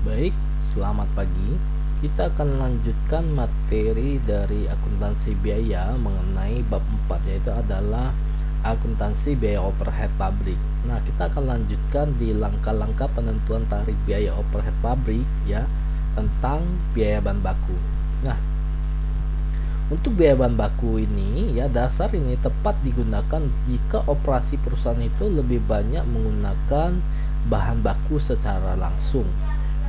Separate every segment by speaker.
Speaker 1: Baik, selamat pagi. Kita akan lanjutkan materi dari akuntansi biaya mengenai bab 4, yaitu adalah akuntansi biaya overhead pabrik. Nah, kita akan lanjutkan di langkah-langkah penentuan tarif biaya overhead pabrik ya, tentang biaya bahan baku. Nah, untuk biaya bahan baku ini ya, dasar ini tepat digunakan jika operasi perusahaan itu lebih banyak menggunakan bahan baku secara langsung.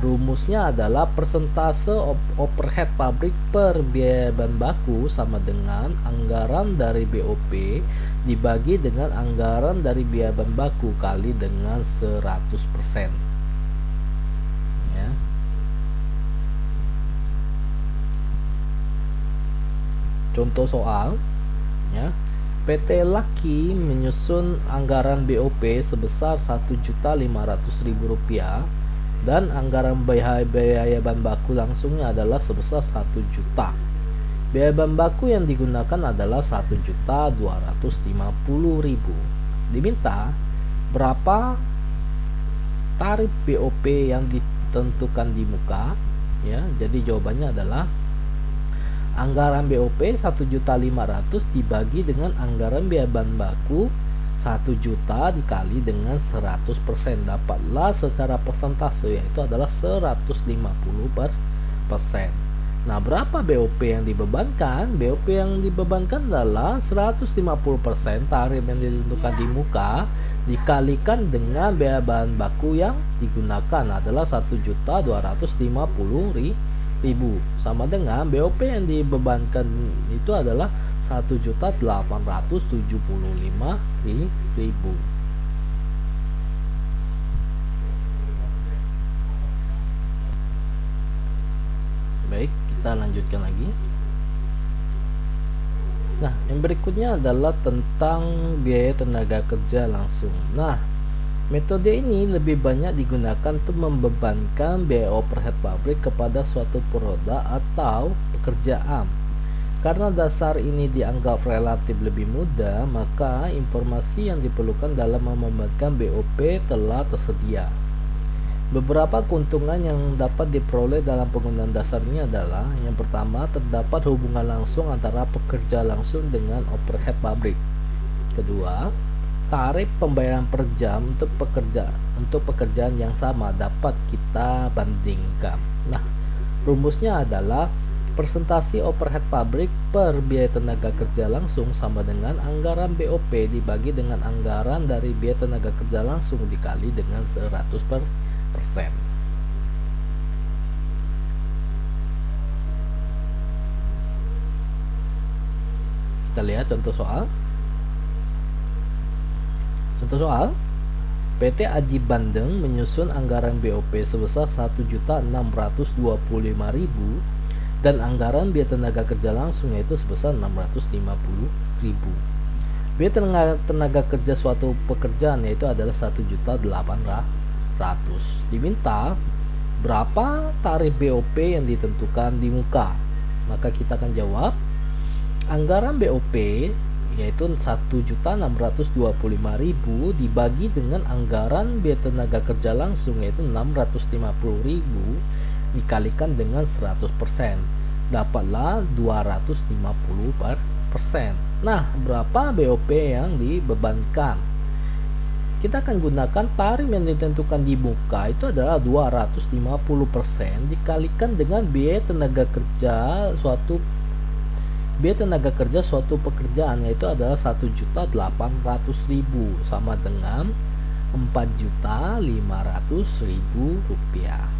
Speaker 1: Rumusnya adalah persentase overhead pabrik per biaya bahan baku sama dengan anggaran dari BOP dibagi dengan anggaran dari biaya bahan baku kali dengan 100%. Ya. Contoh soal ya. PT Laki menyusun anggaran BOP sebesar Rp1.500.000 dan anggaran biaya bahan baku langsungnya adalah sebesar 1 juta. Biaya bahan baku yang digunakan adalah 1.250.000. Diminta berapa tarif BOP yang ditentukan di muka ya. Jadi jawabannya adalah anggaran BOP 1.500.000 dibagi dengan anggaran biaya bahan baku 1 juta dikali dengan 100%, dapatlah secara persentase, yaitu adalah 150%. Nah, berapa BOP yang dibebankan? BOP yang dibebankan adalah 150% tarif yang ditentukan di muka dikalikan dengan biaya bahan baku yang digunakan adalah 1.250.000 sama dengan BOP yang dibebankan itu adalah 1.875.000. Baik, kita lanjutkan lagi. Nah, yang berikutnya adalah tentang biaya tenaga kerja langsung. Nah, metode ini lebih banyak digunakan untuk membebankan biaya overhead pabrik kepada suatu produk atau pekerjaan. Karena dasar ini dianggap relatif lebih mudah, maka informasi yang diperlukan dalam membebankan BOP telah tersedia. Beberapa keuntungan yang dapat diperoleh dalam penggunaan dasar ini adalah: yang pertama, terdapat hubungan langsung antara pekerja langsung dengan overhead pabrik. Kedua, tarif pembayaran per jam untuk pekerjaan yang sama dapat kita bandingkan. Nah, rumusnya adalah persentase overhead pabrik per biaya tenaga kerja langsung sama dengan anggaran BOP dibagi dengan anggaran dari biaya tenaga kerja langsung dikali dengan 100%. Kita lihat contoh soal. PT Aji Bandeng menyusun anggaran BOP sebesar 1.625.000 dan anggaran biaya tenaga kerja langsung yaitu sebesar 650.000. Biaya tenaga kerja suatu pekerjaan yaitu adalah 1.800.000. Diminta berapa tarif BOP yang ditentukan di muka. Maka kita akan jawab anggaran BOP yaitu 1.625.000 dibagi dengan anggaran biaya tenaga kerja langsung yaitu 650.000 dikalikan dengan 100%, dapatlah 250%. Nah, berapa BOP yang dibebankan? Kita akan gunakan tarif yang ditentukan di muka itu adalah 250% dikalikan dengan biaya tenaga kerja suatu pekerjaan yaitu adalah 1.800.000 sama dengan 4.500.000 rupiah.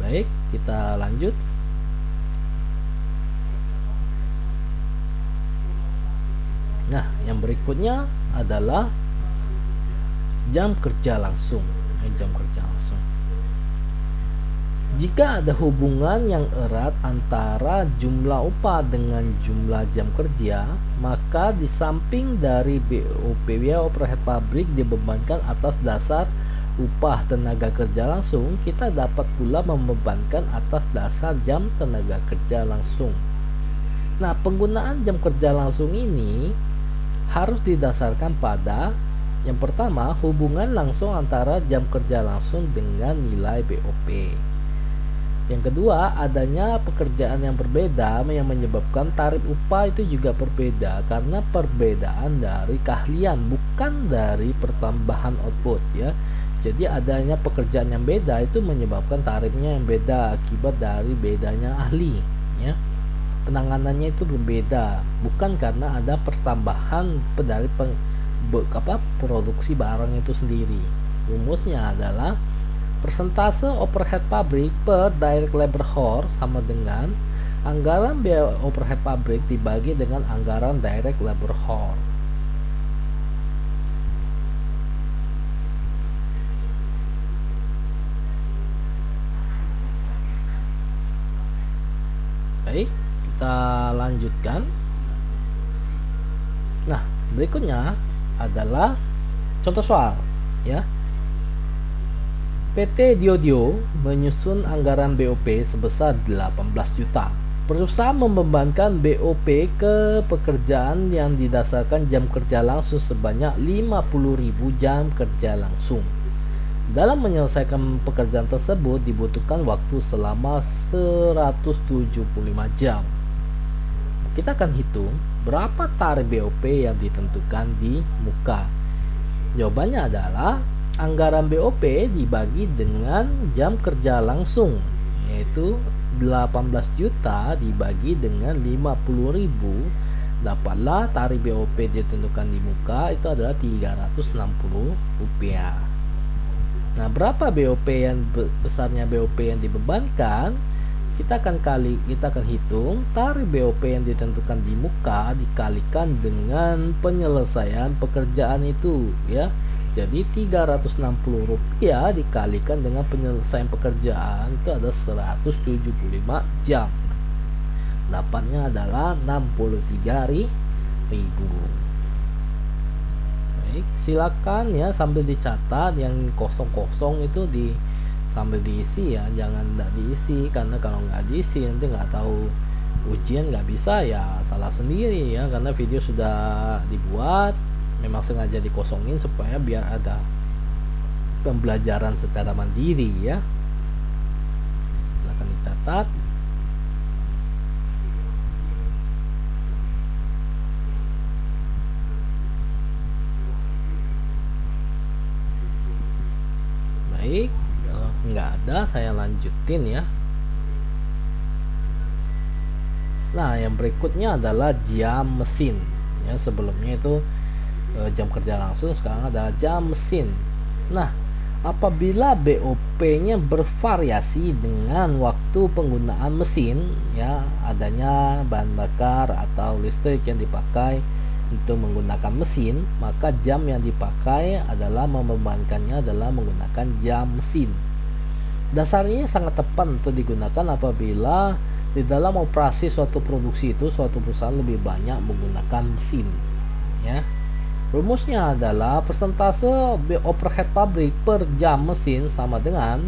Speaker 1: Baik, kita lanjut. Nah, yang berikutnya adalah jam kerja langsung. Jika ada hubungan yang erat antara jumlah upah dengan jumlah jam kerja, maka di samping dari BOP biaya overhead pabrik dibebankan atas dasar upah tenaga kerja langsung, kita dapat pula membebankan atas dasar jam tenaga kerja langsung. Nah, penggunaan jam kerja langsung ini harus didasarkan pada yang pertama, hubungan langsung antara jam kerja langsung dengan nilai BOP. Yang kedua, adanya pekerjaan yang berbeda yang menyebabkan tarif upah itu juga berbeda karena perbedaan dari keahlian, bukan dari pertambahan output ya. Jadi adanya pekerjaan yang beda itu menyebabkan tarifnya yang beda akibat dari bedanya ahli ya. Penanganannya itu berbeda, bukan karena ada pertambahan dari produksi barang itu sendiri. Rumusnya adalah persentase overhead pabrik per direct labor hour sama dengan anggaran biaya overhead pabrik dibagi dengan anggaran direct labor hour. Baik, kita lanjutkan. Nah, berikutnya adalah contoh soal ya. PT Diodio menyusun anggaran BOP sebesar 18 juta. Berusaha membebankan BOP ke pekerjaan yang didasarkan jam kerja langsung sebanyak 50.000 jam kerja langsung. Dalam menyelesaikan pekerjaan tersebut dibutuhkan waktu selama 175 jam. Kita akan hitung berapa tarif BOP yang ditentukan di muka. Jawabannya adalah anggaran BOP dibagi dengan jam kerja langsung, yaitu 18 juta dibagi dengan 50.000, dapatlah tarif BOP ditentukan di muka itu adalah 360 rupiah. Nah, berapa BOP yang besarnya BOP yang dibebankan? Kita akan hitung tarif BOP yang ditentukan di muka dikalikan dengan penyelesaian pekerjaan itu ya. Jadi 360 rupiah dikalikan dengan penyelesaian pekerjaan itu ada 175 jam. Dapatnya adalah 63.000. Baik, silakan ya sambil dicatat yang kosong-kosong itu sambil diisi ya, jangan nggak diisi karena kalau nggak diisi nanti nggak tahu ujian nggak bisa ya salah sendiri ya, karena video sudah dibuat memang sengaja dikosongin supaya biar ada pembelajaran secara mandiri ya. Silakan dicatat. Baik, kalau nggak ada saya lanjutin ya. Nah, yang berikutnya adalah jam mesin ya. Sebelumnya itu jam kerja langsung, sekarang ada jam mesin. Nah, apabila BOP-nya bervariasi dengan waktu penggunaan mesin ya, adanya bahan bakar atau listrik yang dipakai untuk menggunakan mesin, maka jam yang dipakai adalah membebankannya adalah menggunakan jam mesin. Dasarnya sangat tepat untuk digunakan apabila di dalam operasi suatu produksi itu suatu perusahaan lebih banyak menggunakan mesin ya. Rumusnya adalah persentase biaya overhead pabrik per jam mesin sama dengan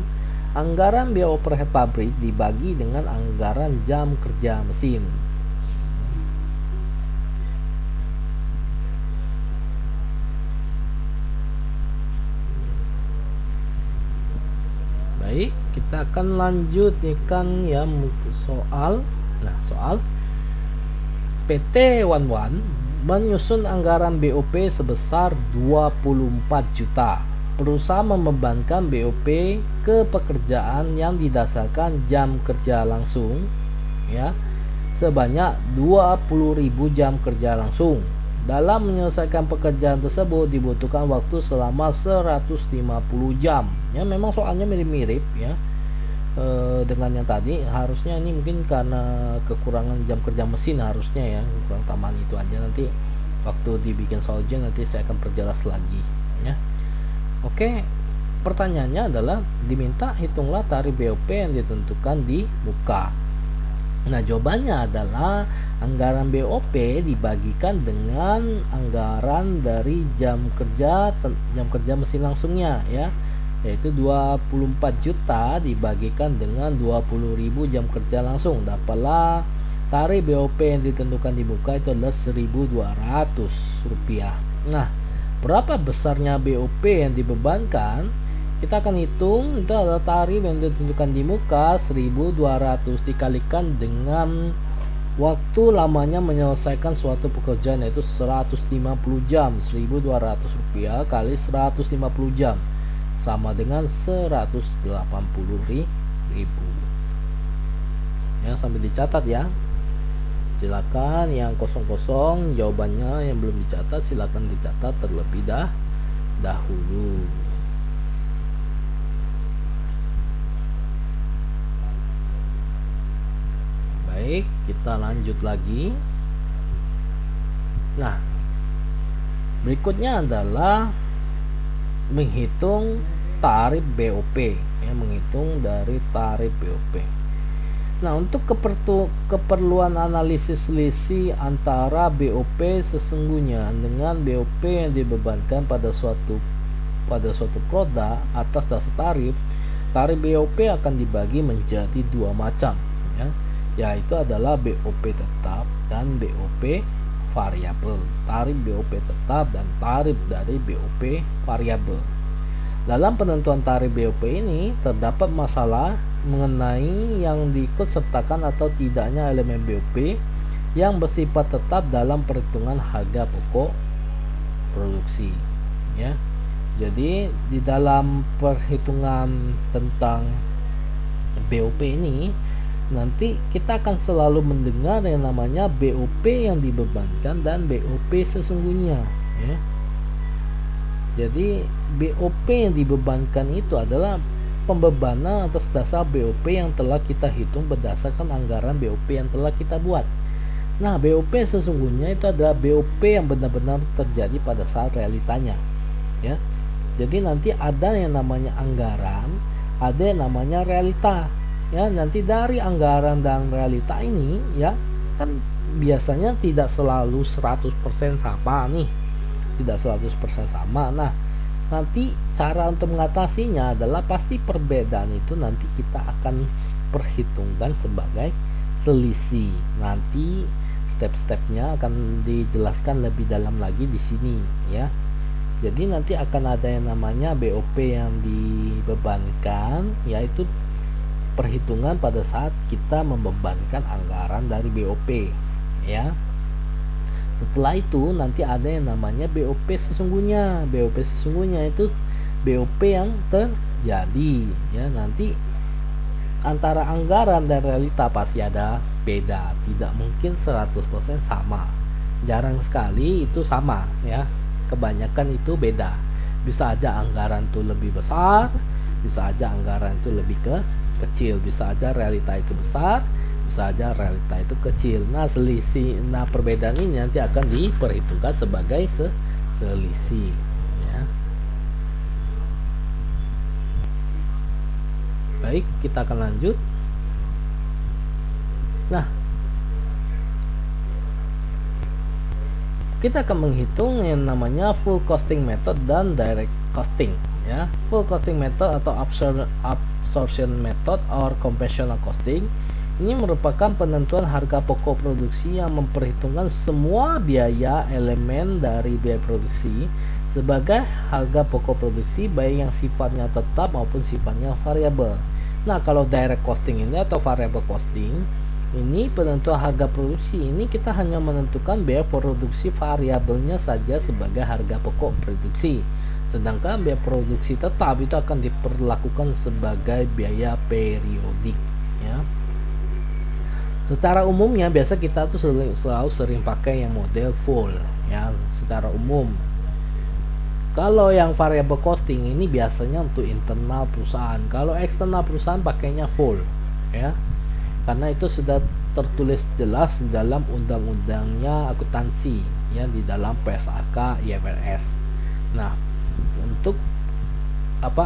Speaker 1: anggaran biaya overhead pabrik dibagi dengan anggaran jam kerja mesin. Baik, kita akan lanjutkan ya soal. Nah, soal PT Wanwan menyusun anggaran BOP sebesar 24 juta. Berusaha membebankan BOP ke pekerjaan yang didasarkan jam kerja langsung ya sebanyak 20.000 jam kerja langsung. Dalam menyelesaikan pekerjaan tersebut dibutuhkan waktu selama 150 jam. Ya, memang soalnya mirip-mirip ya. Dengan yang tadi harusnya ini mungkin karena kekurangan jam kerja mesin harusnya ya, kurang tambahan itu aja, nanti waktu dibikin soal ujian nanti saya akan perjelas lagi ya. Oke, pertanyaannya adalah diminta hitunglah tarif BOP yang ditentukan di muka. Nah, jawabannya adalah anggaran BOP dibagikan dengan anggaran dari jam kerja mesin langsungnya ya, yaitu 24 juta dibagikan dengan 20.000 jam kerja langsung, dapatlah tarif BOP yang ditentukan di muka itu adalah Rp1.200. Nah, berapa besarnya BOP yang dibebankan? Kita akan hitung, itu adalah tarif yang ditentukan di muka 1.200 dikalikan dengan waktu lamanya menyelesaikan suatu pekerjaan, yaitu 150 jam. Rp1.200 kali 150 jam sama dengan 180.000. Ya, sambil dicatat ya. Silakan yang kosong-kosong jawabannya, yang belum dicatat silakan dicatat terlebih dahulu. Baik, kita lanjut lagi. Nah, berikutnya adalah menghitung tarif BOP, ya, menghitung dari tarif BOP. Nah, untuk keperluan analisis selisih antara BOP sesungguhnya dengan BOP yang dibebankan pada suatu produk atas dasar tarif BOP akan dibagi menjadi dua macam, ya, yaitu adalah BOP tetap dan BOP variabel. Tarif BOP tetap dan tarif dari BOP variabel. Dalam penentuan tarif BOP ini terdapat masalah mengenai yang diikutsertakan atau tidaknya elemen BOP yang bersifat tetap dalam perhitungan harga pokok produksi, ya. Jadi di dalam perhitungan tentang BOP ini nanti kita akan selalu mendengar yang namanya BOP yang dibebankan dan BOP sesungguhnya, ya. Jadi BOP yang dibebankan itu adalah pembebanan atas dasar BOP yang telah kita hitung berdasarkan anggaran BOP yang telah kita buat. Nah, BOP sesungguhnya itu adalah BOP yang benar-benar terjadi pada saat realitanya, ya. Jadi nanti ada yang namanya anggaran, ada yang namanya realita, ya. Nanti dari anggaran dan realita ini, ya, kan biasanya tidak selalu 100% sama nih. Tidak 100% sama. Nah, nanti cara untuk mengatasinya adalah pasti perbedaan itu nanti kita akan perhitungkan sebagai selisih. Nanti step-stepnya akan dijelaskan lebih dalam lagi di sini, ya. Jadi nanti akan ada yang namanya BOP yang dibebankan, yaitu perhitungan pada saat kita membebankan anggaran dari BOP, ya. Setelah itu nanti ada yang namanya BOP sesungguhnya. BOP sesungguhnya itu BOP yang terjadi, ya. Nanti antara anggaran dan realita pasti ada beda, tidak mungkin 100% sama. Jarang sekali itu sama, ya. Kebanyakan itu beda. Bisa aja anggaran itu lebih besar, bisa aja anggaran itu lebih kecil, bisa aja realita itu besar, bisa aja realita itu kecil. Nah, perbedaan ini nanti akan diperhitungkan sebagai selisih, ya. Baik, kita akan lanjut. Nah, kita akan menghitung yang namanya full costing method dan direct costing, ya. Full costing method atau absorption method or conventional costing ini merupakan penentuan harga pokok produksi yang memperhitungkan semua biaya elemen dari biaya produksi sebagai harga pokok produksi, baik yang sifatnya tetap maupun sifatnya variabel. Nah, kalau direct costing ini atau variable costing ini penentuan harga produksi ini kita hanya menentukan biaya produksi variabelnya saja sebagai harga pokok produksi, sedangkan biaya produksi tetap itu akan diperlakukan sebagai biaya periodik, ya. Secara umumnya biasa kita tuh selalu sering pakai yang model full, ya, secara umum. Kalau yang variable costing ini biasanya untuk internal perusahaan. Kalau eksternal perusahaan pakainya full, ya. Karena itu sudah tertulis jelas di dalam undang-undangnya akuntansi, ya, di dalam PSAK IFRS. Nah, untuk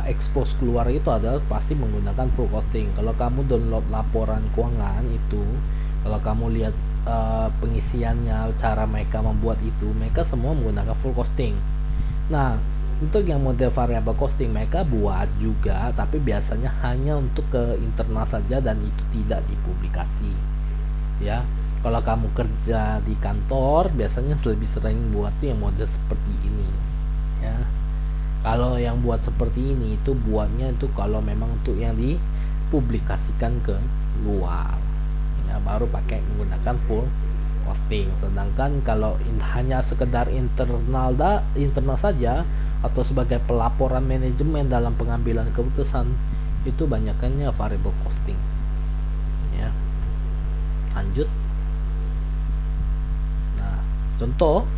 Speaker 1: expose keluar itu adalah pasti menggunakan full costing. Kalau kamu download laporan keuangan itu, kalau kamu lihat pengisiannya, cara mereka membuat itu, mereka semua menggunakan full costing. Nah, untuk yang model variable costing mereka buat juga, tapi biasanya hanya untuk ke internal saja dan itu tidak dipublikasi, ya. Kalau kamu kerja di kantor, biasanya lebih sering buat tuh yang model seperti ini, ya. Kalau yang buat seperti ini itu buatnya itu kalau memang untuk yang dipublikasikan ke luar, ya, baru pakai menggunakan full posting. Sedangkan kalau hanya sekedar internal saja atau sebagai pelaporan manajemen dalam pengambilan keputusan, itu banyakannya variable costing, ya. Lanjut. Contoh,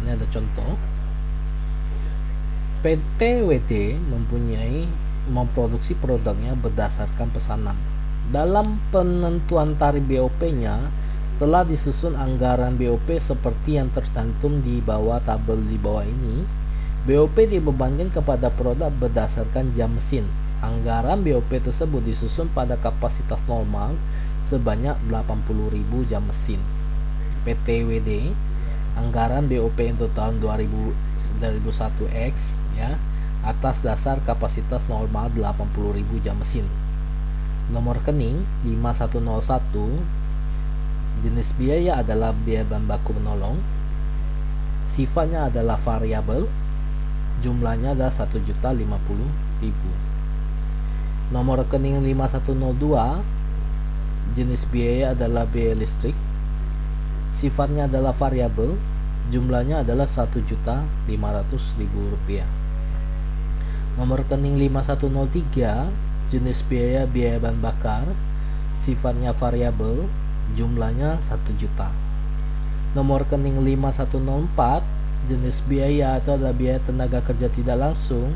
Speaker 1: ini ada contoh. PTWD memproduksi produknya berdasarkan pesanan. Dalam penentuan tarif BOP-nya telah disusun anggaran BOP seperti yang tercantum di bawah tabel di bawah ini. BOP dibebankan kepada produk berdasarkan jam mesin. Anggaran BOP tersebut disusun pada kapasitas normal sebanyak 80.000 jam mesin. PTWD anggaran BOP untuk tahun 2001X, ya, atas dasar kapasitas normal 80.000 jam mesin. Nomor rekening 5101, jenis biaya adalah biaya bahan baku menolong, sifatnya adalah variabel, jumlahnya adalah 1.050.000. Nomor rekening 5102, jenis biaya adalah biaya listrik, sifatnya adalah variabel, jumlahnya adalah 1.500.000 rupiah. Nomor rekening 5103, jenis biaya bahan bakar, sifatnya variabel, jumlahnya 1 juta. Nomor rekening 5104, jenis biaya atau adalah biaya tenaga kerja tidak langsung,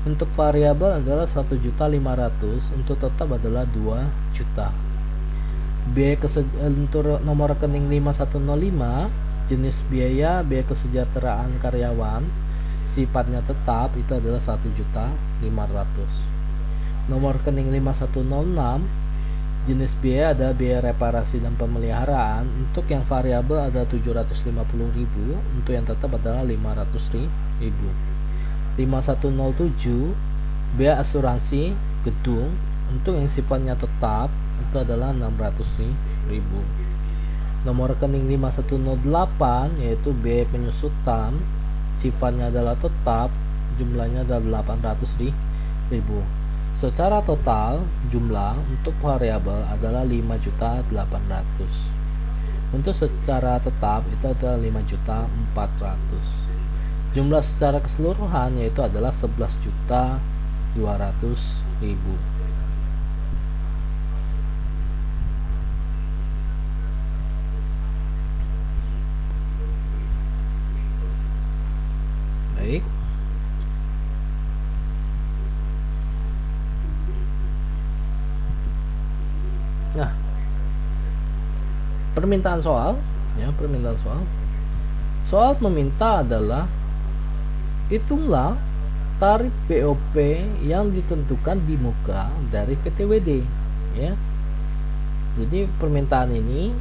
Speaker 1: untuk variabel adalah 1.500.000, untuk tetap adalah 2 juta. Untuk nomor rekening 5105, jenis biaya kesejahteraan karyawan, sifatnya tetap, itu adalah 1.500.000. Nomor rekening 5106, jenis biaya ada biaya reparasi dan pemeliharaan, untuk yang variabel ada 750.000, untuk yang tetap adalah 500.000. 5107, biaya asuransi gedung, untuk yang sifatnya tetap itu adalah 600.000. Nomor rekening 5108 yaitu biaya penyusutan, sifatnya adalah tetap, jumlahnya adalah 800.000. Secara total jumlah untuk variabel adalah 5.800.000. Untuk secara tetap itu adalah 5.400.000. Jumlah secara keseluruhan yaitu adalah 11.200.000. Baik. Nah, permintaan soal, ya, permintaan soal. Soal meminta adalah hitunglah tarif BOP yang ditentukan di muka dari PTWD, ya. Jadi permintaan ini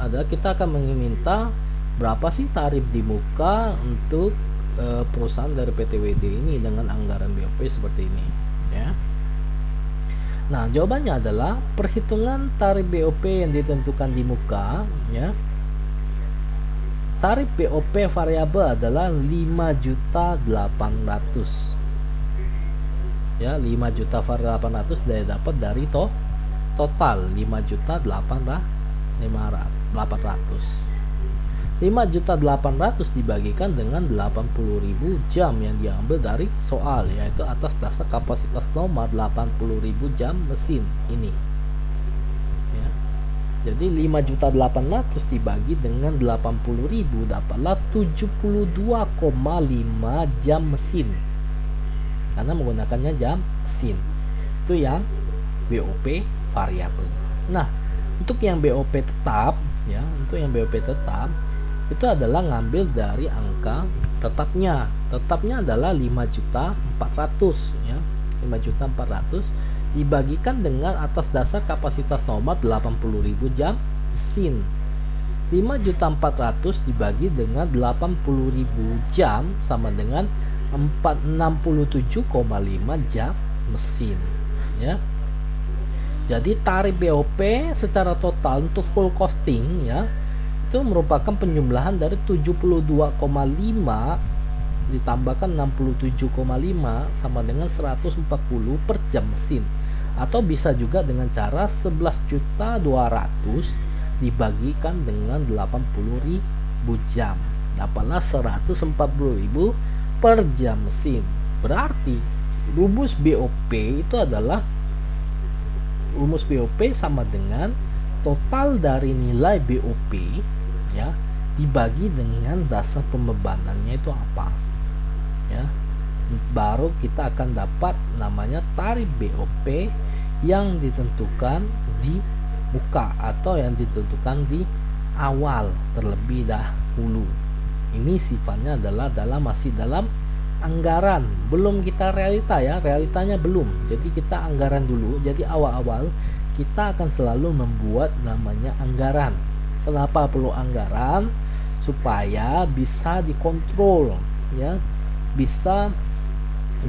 Speaker 1: adalah kita akan meminta berapa sih tarif di muka untuk perusahaan dari PTWD ini dengan anggaran BOP seperti ini, ya. Nah, jawabannya adalah perhitungan tarif BOP yang ditentukan di muka, ya. Tarif BOP variabel adalah 5.800.000. Ya, 5.800.000 dapat dari total 5.800.000. 5.800.000 dibagikan dengan 80.000 jam yang diambil dari soal, yaitu atas dasar kapasitas nomor 80.000 jam mesin ini, ya. Jadi 5.800.000 dibagi dengan 80.000 dapatlah 72,5 jam mesin, karena menggunakannya jam mesin. Itu yang BOP variabel. Nah, untuk yang BOP tetap, ya, untuk yang BOP tetap itu adalah ngambil dari angka tetapnya. Tetapnya adalah 5.400.000, ya. 5.400.000 dibagikan dengan atas dasar kapasitas nomor 80.000 jam mesin. 5.400.000 dibagi dengan 80.000 jam sama dengan 67,5 jam mesin, ya. Jadi tarif BOP secara total untuk full costing ya itu merupakan penjumlahan dari 72,5 ditambahkan 67,5 sama dengan 140 per jam mesin, atau bisa juga dengan cara 11.200 dibagikan dengan 80.000 jam, dapatlah 140.000 per jam mesin. Berarti rumus BOP itu adalah rumus BOP sama dengan total dari nilai BOP ya dibagi dengan dasar pembebanannya itu apa ya, baru kita akan dapat namanya tarif BOP yang ditentukan di muka atau yang ditentukan di awal terlebih dahulu. Ini sifatnya adalah masih dalam anggaran, belum kita realita ya, realitanya belum. Jadi kita anggaran dulu. Jadi awal-awal kita akan selalu membuat namanya anggaran. Kenapa perlu anggaran? Supaya bisa dikontrol ya, bisa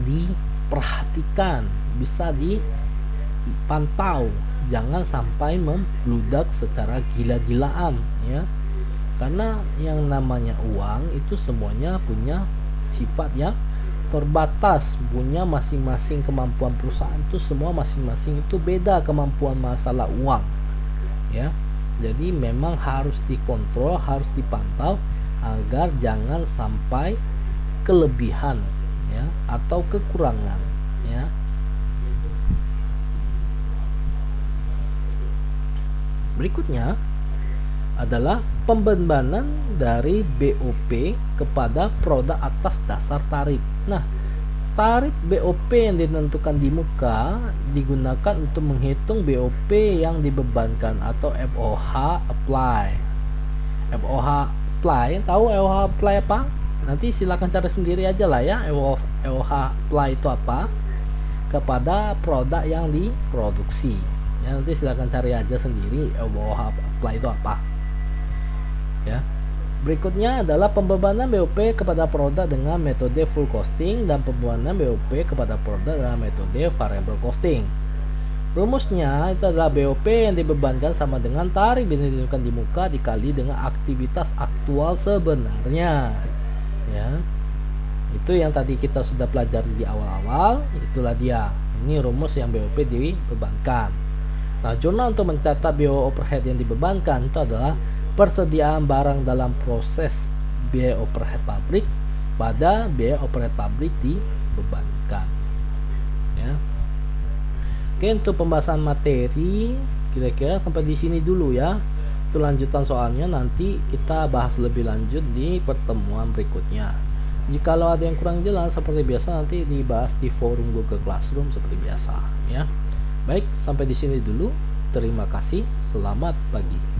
Speaker 1: diperhatikan, bisa dipantau, jangan sampai membludak secara gila-gilaan ya. Karena yang namanya uang itu semuanya punya sifat yang terbatas, punya masing-masing kemampuan perusahaan itu semua masing-masing itu beda kemampuan masalah uang ya. Jadi memang harus dikontrol, harus dipantau agar jangan sampai kelebihan ya atau kekurangan ya. Berikutnya adalah pembebanan dari BOP kepada produk atas dasar tarif. Nah, tarif BOP yang ditentukan di muka digunakan untuk menghitung BOP yang dibebankan atau FOH apply. FOH apply, tahu FOH apply apa? Nanti silakan cari sendiri aja lah ya, FOH apply itu apa kepada produk yang diproduksi ya. Nanti silakan cari aja sendiri FOH apply itu apa ya. Berikutnya adalah pembebanan BOP kepada produk dengan metode full costing dan pembebanan BOP kepada produk dengan metode variable costing. Rumusnya itu adalah BOP yang dibebankan sama dengan tarif yang ditentukan di muka dikali dengan aktivitas aktual sebenarnya ya. Itu yang tadi kita sudah pelajari di awal-awal, itulah dia. Ini rumus yang BOP dibebankan. Nah, jurnal untuk mencatat BO overhead yang dibebankan itu adalah persediaan barang dalam proses biaya overhead pabrik pada biaya overhead pabrik dibebankan ya. Oke, untuk pembahasan materi kira-kira sampai di sini dulu ya. Itu lanjutan soalnya nanti kita bahas lebih lanjut di pertemuan berikutnya. Jikalau ada yang kurang jelas seperti biasa nanti dibahas di forum Google Classroom seperti biasa ya. Baik, sampai di sini dulu. Terima kasih. Selamat pagi.